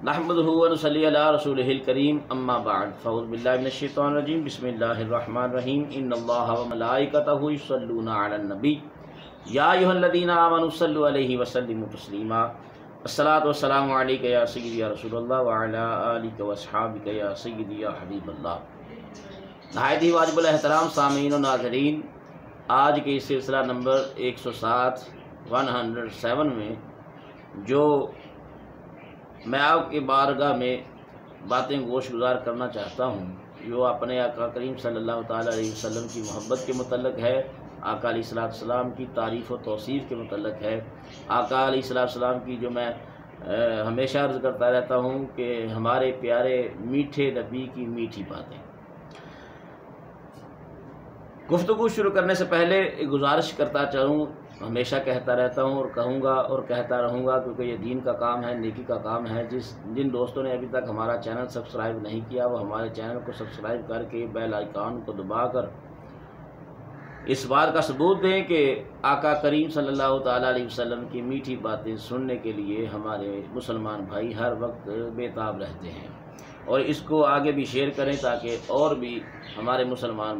نحمدہ و نصلی علی رسولہ الکریم اما بعد فاعوذ باللہ من الشیطان الرجیم بسم اللہ الرحمن الرحیم ان اللہ و ملائکتہ یصلون علی النبی یا ایھا الذین آمنوا صلوا علیہ وسلموا تسلیما الصلاۃ والسلام علیک یا سیدی یا رسول اللہ وعلی آلک واصحابک یا سیدی یا حبیب اللہ۔ نہایت ہی واجب الاحترام سامعین و ناظرین، آج کے اس سلسلہ نمبر 107 میں جو میں آپ کے بارگاہ میں باتیں گوش گزار کرنا چاہتا ہوں، جو اپنے آقا کریم صلی اللہ تعالیٰ علیہ وسلم کی محبت کے متعلق ہے، آقا علیہ السلام کی تعریف و توصیف کے متعلق ہے، آقا علیہ السلام کی جو میں ہمیشہ عرض کرتا رہتا ہوں کہ ہمارے پیارے میٹھے نبی کی میٹھی باتیں۔ گفتگو شروع کرنے سے پہلے ایک گزارش کرتا چلوں، ہمیشہ کہتا رہتا ہوں اور کہوں گا اور کہتا رہوں گا، کیونکہ یہ دین کا کام ہے، نیکی کا کام ہے۔ جن دوستوں نے ابھی تک ہمارا چینل سبسکرائب نہیں کیا، وہ ہمارے چینل کو سبسکرائب کر کے بیل آئیکن کو دبا کر اس بات کا ثبوت دیں کہ آقا کریم صلی اللہ تعالیٰ علیہ وسلم کی میٹھی باتیں سننے کے لیے ہمارے مسلمان بھائی ہر وقت بے تاب رہتے ہیں، اور اس کو آگے بھی شیئر کریں تاکہ اور بھی ہمارے مسلمان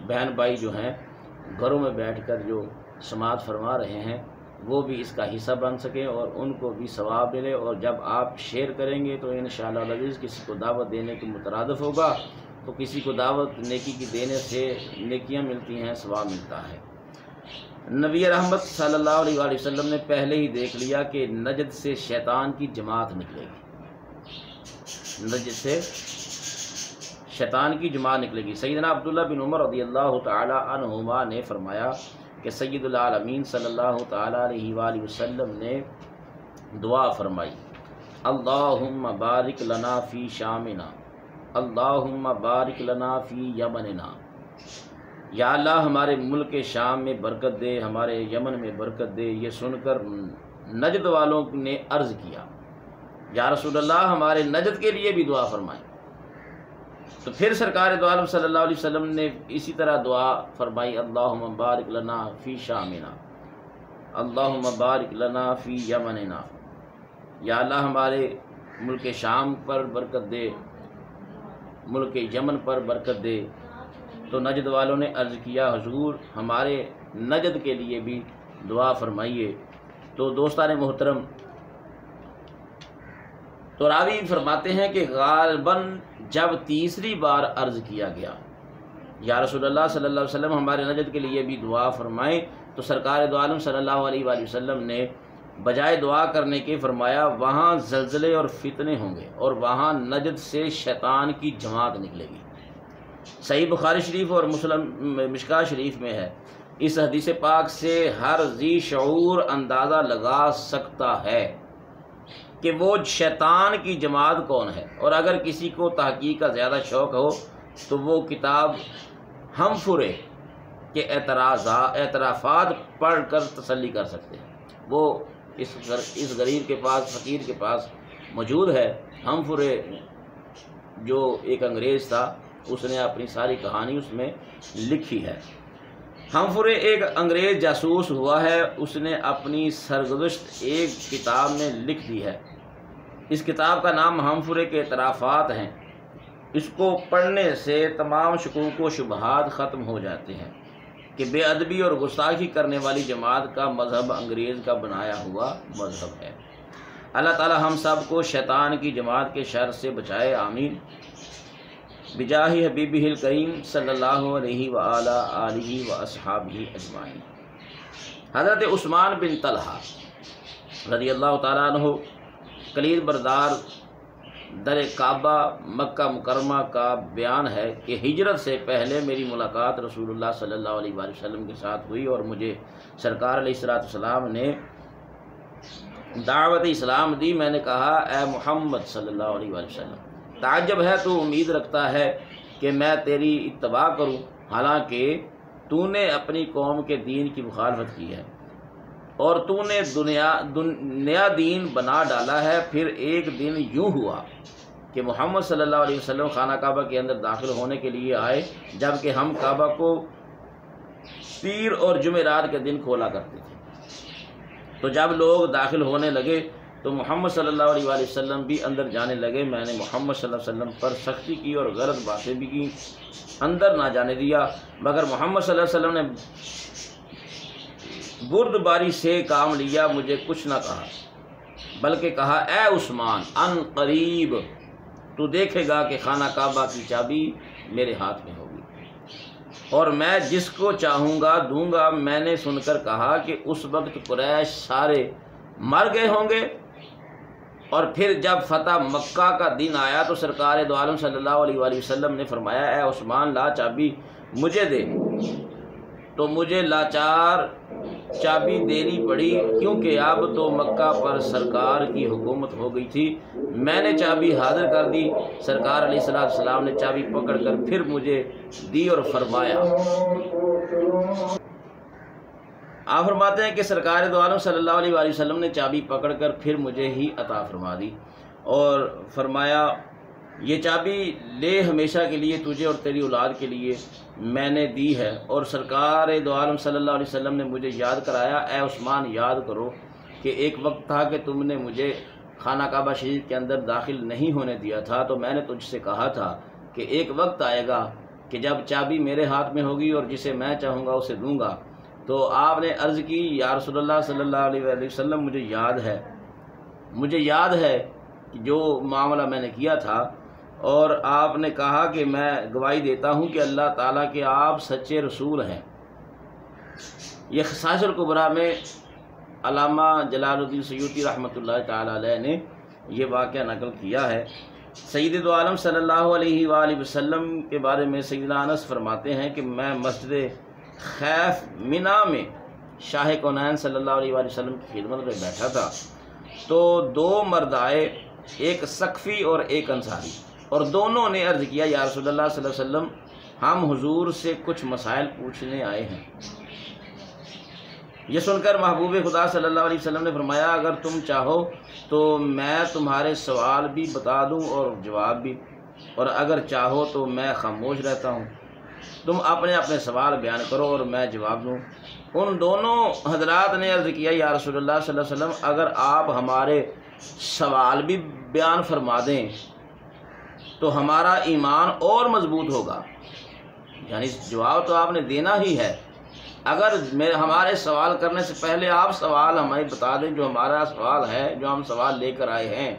بہن بھائی جو ہیں گھروں میں بیٹھ کر جو سماعت فرما رہے ہیں وہ بھی اس کا حصہ بن سکیں اور ان کو بھی ثواب ملے۔ اور جب آپ شیئر کریں گے تو انشاءاللہ العزیز کسی کو دعوت دینے کے مترادف ہوگا، تو کسی کو دعوت نیکی کی دینے سے نیکیاں ملتی ہیں، ثواب ملتا ہے۔ نبی رحمت صلی اللہ علیہ وآلہ وسلم نے پہلے ہی دیکھ لیا کہ نجد سے شیطان کی جماعت نکلے گی، نجد سے شیطان کی جماعت نکلے گی۔ سیدنا عبداللہ بن عمر رضی اللہ تعالی عنہما نے فرمایا کہ سید العالمین صلی اللہ تعالی علیہ وآلہ وسلم نے دعا فرمائی، اللہم بارک لنا فی شامنا، اللہم بارک لنا فی یمننا، یا اللہ ہمارے ملک شام میں برکت دے، ہمارے یمن میں برکت دے۔ یہ سن کر نجد والوں نے عرض کیا، یا رسول اللہ ہمارے نجد کے لیے بھی دعا فرمائیں۔ تو پھر سرکار دو عالم صلی اللہ علیہ وسلم نے اسی طرح دعا فرمائی، اللہم بارک لنا فی شامنا، اللہم بارک لنا فی یمننا، یا اللہ ہمارے ملک شام پر برکت دے، ملک یمن پر برکت دے۔ تو نجد والوں نے عرض کیا، حضور ہمارے نجد کے لیے بھی دعا فرمائیے۔ تو دوستان محترم، تو راوی فرماتے ہیں کہ غالباً جب تیسری بار عرض کیا گیا، یا رسول اللہ صلی اللہ علیہ وسلم ہمارے نجد کے لیے بھی دعا فرمائیں، تو سرکار دو عالم صلی اللہ علیہ وآلہ وسلم نے بجائے دعا کرنے کے فرمایا، وہاں زلزلے اور فتنے ہوں گے اور وہاں نجد سے شیطان کی جماعت نکلے گی۔ صحیح بخاری شریف اور مسلم مشکاہ شریف میں ہے۔ اس حدیث پاک سے ہر ذی شعور اندازہ لگا سکتا ہے کہ وہ شیطان کی جماعت کون ہے، اور اگر کسی کو تحقیق کا زیادہ شوق ہو تو وہ کتاب ہمفرے کے اعترافات پڑھ کر تسلی کر سکتے ہیں۔ وہ اس غریب کے پاس، فقیر کے پاس موجود ہے۔ ہمفرے جو ایک انگریز تھا، اس نے اپنی ساری کہانی اس میں لکھی ہے۔ ہمفرے ایک انگریز جاسوس ہوا ہے، اس نے اپنی سرگزشت ایک کتاب میں لکھ دی ہے۔ اس کتاب کا نام ہمفرے کے اعترافات ہیں۔ اس کو پڑھنے سے تمام شکوک و شبہات ختم ہو جاتے ہیں کہ بے ادبی اور گستاخی کرنے والی جماعت کا مذہب انگریز کا بنایا ہوا مذہب ہے۔ اللہ تعالی ہم سب کو شیطان کی جماعت کے شر سے بچائے، آمین، بجاہ حبیبہ الکریم صلی اللہ علیہ وآلہ آلہ واصحابہ اجمعین۔ حضرت عثمان بن طلحہ رضی اللہ تعالیٰ عنہ کلید بردار در کعبہ مکہ مکرمہ کا بیان ہے کہ ہجرت سے پہلے میری ملاقات رسول اللہ صلی اللہ علیہ وآلہ وسلم کے ساتھ ہوئی، اور مجھے سرکار علیہ السلام نے دعوت اسلام دی۔ میں نے کہا، اے محمد صلی اللہ علیہ وآلہ وسلم، تعجب ہے تو امید رکھتا ہے کہ میں تیری اتباع کروں، حالانکہ تو نے اپنی قوم کے دین کی مخالفت کی ہے اور تو نے نیا دین بنا ڈالا ہے۔ پھر ایک دن یوں ہوا کہ محمد صلی اللہ علیہ وسلم خانہ کعبہ کے اندر داخل ہونے کے لیے آئے، جبکہ ہم کعبہ کو پیر اور جمعرات کے دن کھولا کرتے تھے۔ تو جب لوگ داخل ہونے لگے تو محمد صلی اللہ علیہ وآلہ وسلم بھی اندر جانے لگے۔ میں نے محمد صلی اللہ علیہ وسلم پر سختی کی اور غلط باتیں بھی کی، اندر نہ جانے دیا، مگر محمد صلی اللہ علیہ وسلم نے بردباری سے کام لیا، مجھے کچھ نہ کہا، بلکہ کہا اے عثمان ان قریب تو دیکھے گا کہ خانہ کعبہ کی چابی میرے ہاتھ میں ہوگی اور میں جس کو چاہوں گا دوں گا۔ میں نے سن کر کہا کہ اس وقت قریش سارے مر گئے ہوں گے، اور پھر جب فتح مکہ کا دن آیا تو سرکار دو عالم صلی اللہ علیہ وآلہ وسلم نے فرمایا اے عثمان لا چابی مجھے دے، تو مجھے لاچار چابی دینی پڑی، کیونکہ اب تو مکہ پر سرکار کی حکومت ہو گئی تھی۔ میں نے چابی حاضر کر دی، سرکار علیہ السلام نے چابی پکڑ کر پھر مجھے دی اور فرمایا، آپ فرماتے ہیں کہ سرکار دو عالم صلی اللہ علیہ وآلہ وسلم نے چابی پکڑ کر پھر مجھے ہی عطا فرما دی اور فرمایا یہ چابی لے ہمیشہ کے لیے تجھے اور تیری اولاد کے لیے میں نے دی ہے۔ اور سرکار دو عالم صلی اللہ علیہ وسلم نے مجھے یاد کرایا اے عثمان یاد کرو کہ ایک وقت تھا کہ تم نے مجھے خانہ کعبہ شریف کے اندر داخل نہیں ہونے دیا تھا، تو میں نے تجھ سے کہا تھا کہ ایک وقت آئے گا کہ جب چابی میرے ہاتھ میں ہوگی اور جسے میں چاہوں گا اسے دوں گا۔ تو آپ نے عرض کی یا رسول اللہ صلی اللہ علیہ وآلہ وسلم مجھے یاد ہے کہ جو معاملہ میں نے کیا تھا، اور آپ نے کہا کہ میں گواہی دیتا ہوں کہ اللہ تعالیٰ کے آپ سچے رسول ہیں۔ یہ خصائص الکبریٰ میں علامہ جلال الدین سیوطی رحمۃ اللہ تعالیٰ علیہ نے یہ واقعہ نقل کیا ہے۔ سید دو عالم صلی اللہ علیہ وآلہ وسلم کے بارے میں سیدنا انس فرماتے ہیں کہ میں مسجد خیف منا میں شاہ کونین صلی اللہ علیہ وآلہ وسلم کی خدمت میں بیٹھا تھا، تو دو مرد آئے، ایک سقفی اور ایک انصاری، اور دونوں نے عرض کیا یا رسول اللہ صلی اللہ علیہ وسلم ہم حضور سے کچھ مسائل پوچھنے آئے ہیں۔ یہ سن کر محبوب خدا صلی اللہ علیہ وسلم نے فرمایا اگر تم چاہو تو میں تمہارے سوال بھی بتا دوں اور جواب بھی، اور اگر چاہو تو میں خاموش رہتا ہوں، تم اپنے اپنے سوال بیان کرو اور میں جواب دوں۔ ان دونوں حضرات نے عرض کیا یا رسول اللہ صلی اللہ علیہ وسلم اگر آپ ہمارے سوال بھی بیان فرما دیں تو ہمارا ایمان اور مضبوط ہوگا، یعنی جواب تو آپ نے دینا ہی ہے۔ اگر ہمارے سوال کرنے سے پہلے آپ سوال ہمیں بتا دیں جو ہمارا سوال ہے، جو ہم سوال لے کر آئے ہیں،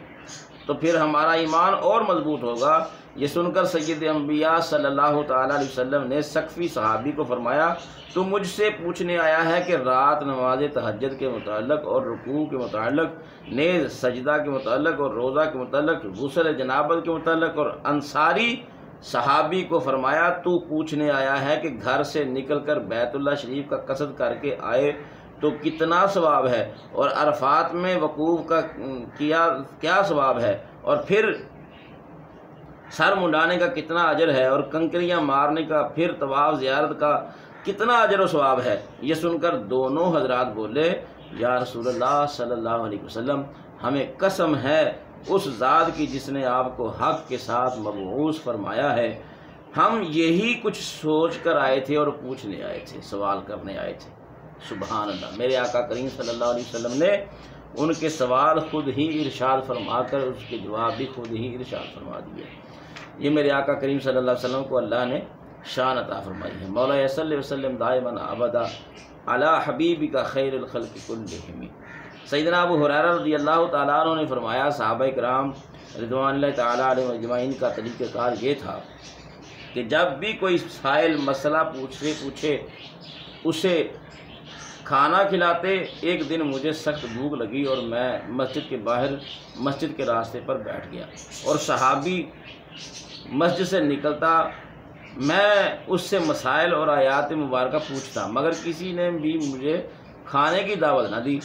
تو پھر ہمارا ایمان اور مضبوط ہوگا۔ یہ سن کر سید انبیاء صلی اللہ تعالیٰ علیہ وسلم نے سقفی صحابی کو فرمایا تو مجھ سے پوچھنے آیا ہے کہ رات نماز تہجد کے متعلق اور رکوع کے متعلق، نیز سجدہ کے متعلق اور روزہ کے متعلق، غسل جنابت کے متعلق، اور انصاری صحابی کو فرمایا تو پوچھنے آیا ہے کہ گھر سے نکل کر بیت اللہ شریف کا قصد کر کے آئے تو کتنا ثواب ہے، اور عرفات میں وقوف کا کیا ثواب ہے، اور پھر سر منڈانے کا کتنا اجر ہے، اور کنکریاں مارنے کا، پھر طواف زیارت کا کتنا اجر و ثواب ہے۔ یہ سن کر دونوں حضرات بولے یا رسول اللہ صلی اللہ علیہ وسلم ہمیں قسم ہے اس ذات کی جس نے آپ کو حق کے ساتھ مبعوث فرمایا ہے، ہم یہی کچھ سوچ کر آئے تھے اور پوچھنے آئے تھے، سوال کرنے آئے تھے۔ سبحان اللہ، میرے آقا کریم صلی اللہ علیہ وسلم نے ان کے سوال خود ہی ارشاد فرما کر اس کے جواب بھی خود ہی ارشاد فرما دیے۔ یہ میرے آقا کریم صلی اللہ علیہ وسلم کو اللہ نے شان عطا فرمائی ہے۔ مولا صلی وسلم دائما ابدا علی حبیبک خیر الخلق کلہم۔ سیدنا ابو ہریرہ رضی اللہ تعالیٰ عنہ نے فرمایا صحابہ کرام رضوان اللہ تعالیٰ علیہ اجمعین کا طریقہ کار یہ تھا کہ جب بھی کوئی سائل مسئلہ پوچھے اسے کھانا کھلاتے۔ ایک دن مجھے سخت بھوک لگی اور میں مسجد کے باہر مسجد کے راستے پر بیٹھ گیا، اور صحابی مسجد سے نکلتا، میں اس سے مسائل اور آیات مبارکہ پوچھتا، مگر کسی نے بھی مجھے کھانے کی دعوت نہ دی۔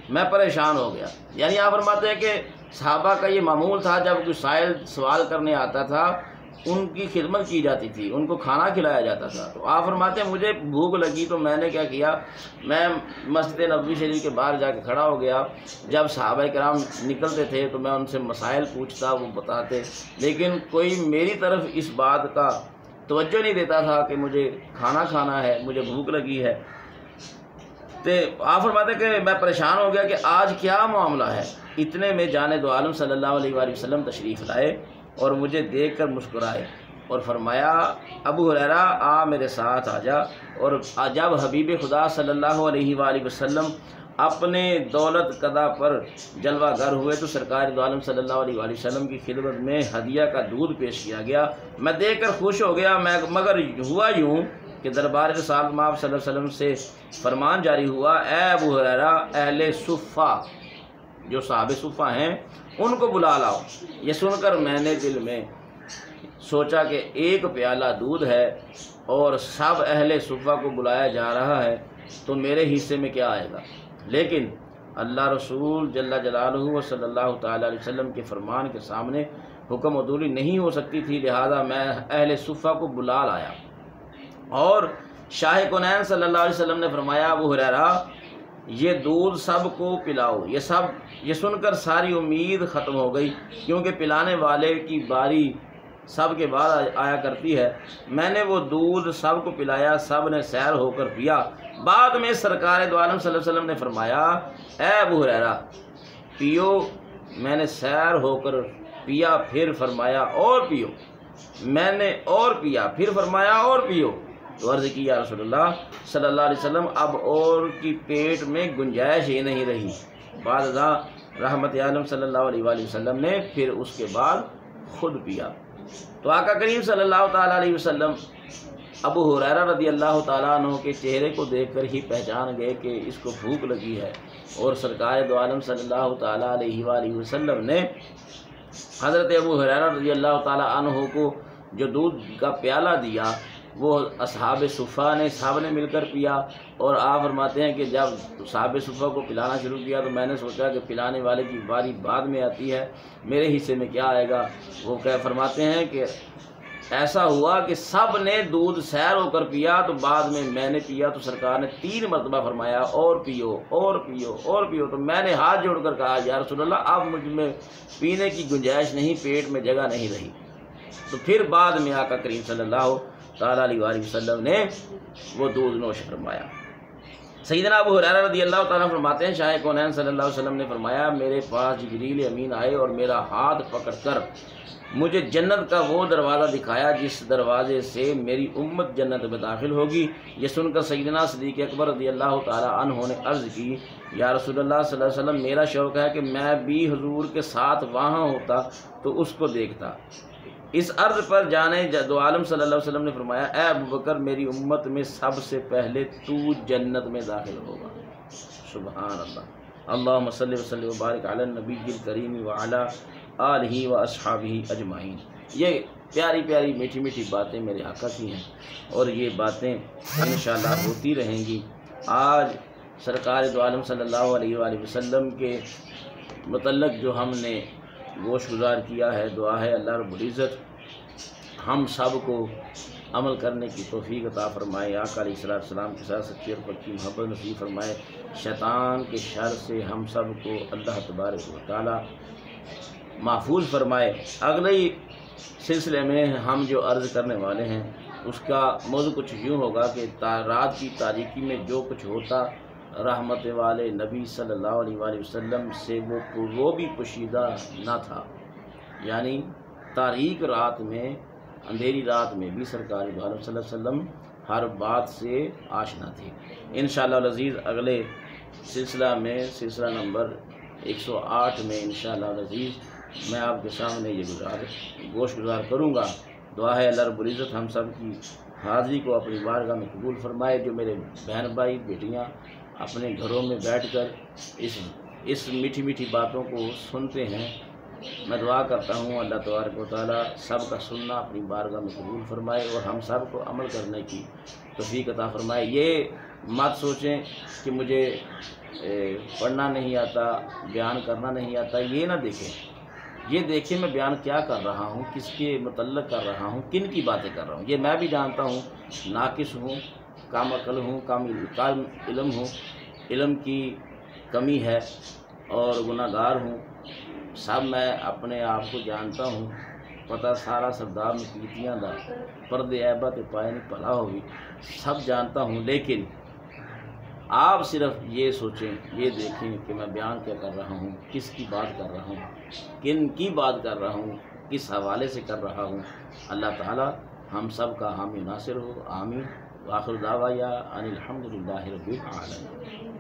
میں پریشان ہو گیا۔ یعنی آپ فرماتے ہیں کہ صحابہ کا یہ معمول تھا جب کوئی سائل سوال کرنے آتا تھا ان کی خدمت کی جاتی تھی، ان کو کھانا کھلایا جاتا تھا۔ تو آپ فرماتے ہیں مجھے بھوک لگی تو میں نے کیا کیا، میں مسجد نبوی شریف کے باہر جا کے کھڑا ہو گیا۔ جب صحابہ کرام نکلتے تھے تو میں ان سے مسائل پوچھتا، وہ بتاتے، لیکن کوئی میری طرف اس بات کا توجہ نہیں دیتا تھا کہ مجھے کھانا کھانا ہے، مجھے بھوک لگی ہے۔ تو آپ فرماتے ہیں کہ میں پریشان ہو گیا کہ آج کیا معاملہ ہے۔ اتنے میں جانے دو عالم صلی اللہ علیہ وآلہ وسلم تشریف لائے اور مجھے دیکھ کر مسکرائے اور فرمایا ابو ہریرہ آ میرے ساتھ آ جا۔ اور جب حبیب خدا صلی اللہ علیہ وآلہ وسلم اپنے دولت قدا پر جلوہ گر ہوئے تو سرکار دو عالم صلی اللہ علیہ وآلہ وسلم کی خدمت میں ہدیہ کا دودھ پیش کیا گیا۔ میں دیکھ کر خوش ہو گیا، مگر ہوا یوں کہ دربار رسالت مآب صلی اللہ علیہ وسلم سے فرمان جاری ہوا، اے ابو ہریرہ اہل صفہ جو صحابہ صفہ ہیں ان کو بلا لاؤ۔ یہ سن کر میں نے دل میں سوچا کہ ایک پیالہ دودھ ہے اور سب اہل صفہ کو بلایا جا رہا ہے تو میرے حصے میں کیا آئے گا، لیکن اللہ رسول جل جلالہ صلی اللہ تعالیٰ علیہ وسلم کے فرمان کے سامنے حکم عدولی نہیں ہو سکتی تھی، لہذا میں اہل صفہ کو بلا لایا۔ اور شاہ کونین صلی اللہ علیہ وسلم نے فرمایا ابو ہریرہ یہ دودھ سب کو پلاؤ۔ یہ سن کر ساری امید ختم ہو گئی، کیونکہ پلانے والے کی باری سب کے بعد آیا کرتی ہے۔ میں نے وہ دودھ سب کو پلایا، سب نے سیر ہو کر پیا۔ بعد میں سرکار دو عالم صلی اللہ علیہ وسلم نے فرمایا اے ابو ہریرہ پیو۔ میں نے سیر ہو کر پیا، پھر فرمایا اور پیو۔ میں نے اور پیا، پھر فرمایا اور پیو۔ تو عرض کی یا رسول اللہ صلی اللہ علیہ وسلم اب اور کی پیٹ میں گنجائش ہی نہیں رہی۔ بعد ازاں رحمت عالم صلی اللہ علیہ وآلہ وسلم نے پھر اس کے بعد خود پیا۔ تو آقا کریم صلی اللہ تعالیٰ علیہ وسلم ابو ہریرہ رضی اللہ تعالیٰ عنہ کے چہرے کو دیکھ کر ہی پہچان گئے کہ اس کو بھوک لگی ہے، اور سرکار دو عالم صلی اللہ تعالیٰ علیہ وآلہ وسلم نے حضرت ابو ہریرہ رضی اللہ تعالیٰ عنہ کو جو دودھ کا پیالہ دیا وہ اصحاب صفہ نے سب نے مل کر پیا۔ اور آپ فرماتے ہیں کہ جب صحاب صفہ کو پلانا شروع کیا تو میں نے سوچا کہ پلانے والے کی باری بعد میں آتی ہے، میرے حصے میں کیا آئے گا۔ وہ فرماتے ہیں کہ ایسا ہوا کہ سب نے دودھ سیر ہو کر پیا، تو بعد میں نے پیا تو سرکار نے 3 مرتبہ فرمایا اور پیو اور پیو اور پیو۔ تو میں نے ہاتھ جوڑ کر کہا یا رسول اللہ اب مجھ میں پینے کی گنجائش نہیں، پیٹ میں جگہ نہیں رہی۔ تو پھر بعد میں آقا کریم صلی اللہ تعالیٰ علیہ وآلہ وسلم نے وہ دودھ نوش فرمایا۔ سیدنا ابو ہریرہ رضی اللہ تعالیٰ فرماتے ہیں شاہ کونین صلی اللہ علیہ وسلم نے فرمایا میرے پاس جبریل امین آئے اور میرا ہاتھ پکڑ کر مجھے جنت کا وہ دروازہ دکھایا جس دروازے سے میری امت جنت میں داخل ہوگی۔ یہ سن کر سیدنا صدیق اکبر رضی اللہ تعالیٰ عنہ نے عرض کی یا رسول اللہ صلی اللہ علیہ وسلم میرا شوق ہے کہ میں بھی حضور کے ساتھ وہاں ہوتا تو اس کو دیکھتا۔ اس عرض پر جانے دو عالم صلی اللہ علیہ وسلم نے فرمایا اے ابو بکر میری امت میں سب سے پہلے تو جنت میں داخل ہوگا۔ سبحان اللہ، اللہم صلی وسلم وبارک علی النبی الکریم وعلی آلہ و اصحابہ اجمعین۔ یہ پیاری پیاری میٹھی میٹھی باتیں میرے آقا کی ہیں اور یہ باتیں انشاءاللہ ہوتی رہیں گی۔ آج سرکار دو عالم صلی اللہ علیہ وآلہ وسلم کے متعلق جو ہم نے گوش گزار کیا ہے، دعا ہے اللہ رب العزت ہم سب کو عمل کرنے کی توفیق عطا فرمائے، آقا علیہ السلام کے ساتھ سچی اور پکی محبت نصیب فرمائے، شیطان کے شر سے ہم سب کو اللہ تبارک و تعالی محفوظ فرمائے۔ اگلے سلسلے میں ہم جو عرض کرنے والے ہیں اس کا موضوع کچھ یوں ہوگا کہ رات کی تاریکی میں جو کچھ ہوتا رحمت والے نبی صلی اللہ علیہ وآلہ وسلم سے وہ بھی پوشیدہ نہ تھا، یعنی تاریک رات میں اندھیری رات میں بھی سرکار دو عالم صلی اللہ علیہ وسلم ہر بات سے آشنا تھے۔ انشاءاللہ العزیز اگلے سلسلہ میں سلسلہ نمبر 108 میں انشاءاللہ العزیز میں آپ کے سامنے یہ گوش گزار کروں گا۔ دعا ہے اللہ رب العزت ہم سب کی حاضری کو اپنی بارگاہ میں قبول فرمائے۔ جو میرے بہن بھائی بیٹیاں اپنے گھروں میں بیٹھ کر اس میٹھی میٹھی باتوں کو سنتے ہیں، میں دعا کرتا ہوں اللہ تبارک و تعالیٰ سب کا سننا اپنی بارگاہ میں قبول فرمائے اور ہم سب کو عمل کرنے کی توفیق عطا فرمائے۔ یہ مت سوچیں کہ مجھے پڑھنا نہیں آتا، بیان کرنا نہیں آتا، یہ نہ دیکھیں، یہ دیکھیں میں بیان کیا کر رہا ہوں، کس کے متعلق کر رہا ہوں، کن کی باتیں کر رہا ہوں۔ یہ میں بھی جانتا ہوں ناقص ہوں، کم عقل ہوں، کم علم ہوں، علم کی کمی ہے اور گناہ گار ہوں، سب میں اپنے آپ کو جانتا ہوں۔ پتہ سارا سردار میں پیتیاں دا پردے عیبہ تے پائے نہیں بھلا ہوگی، سب جانتا ہوں، لیکن آپ صرف یہ سوچیں، یہ دیکھیں کہ میں بیان کیا کر رہا ہوں، کس کی بات کر رہا ہوں، کن کی بات کر رہا ہوں، کس حوالے سے کر رہا ہوں۔ اللہ تعالی ہم سب کا حامی ناصر ہو، آمین۔ وآخر دعوایا ان الحمد للہ رب العالمین۔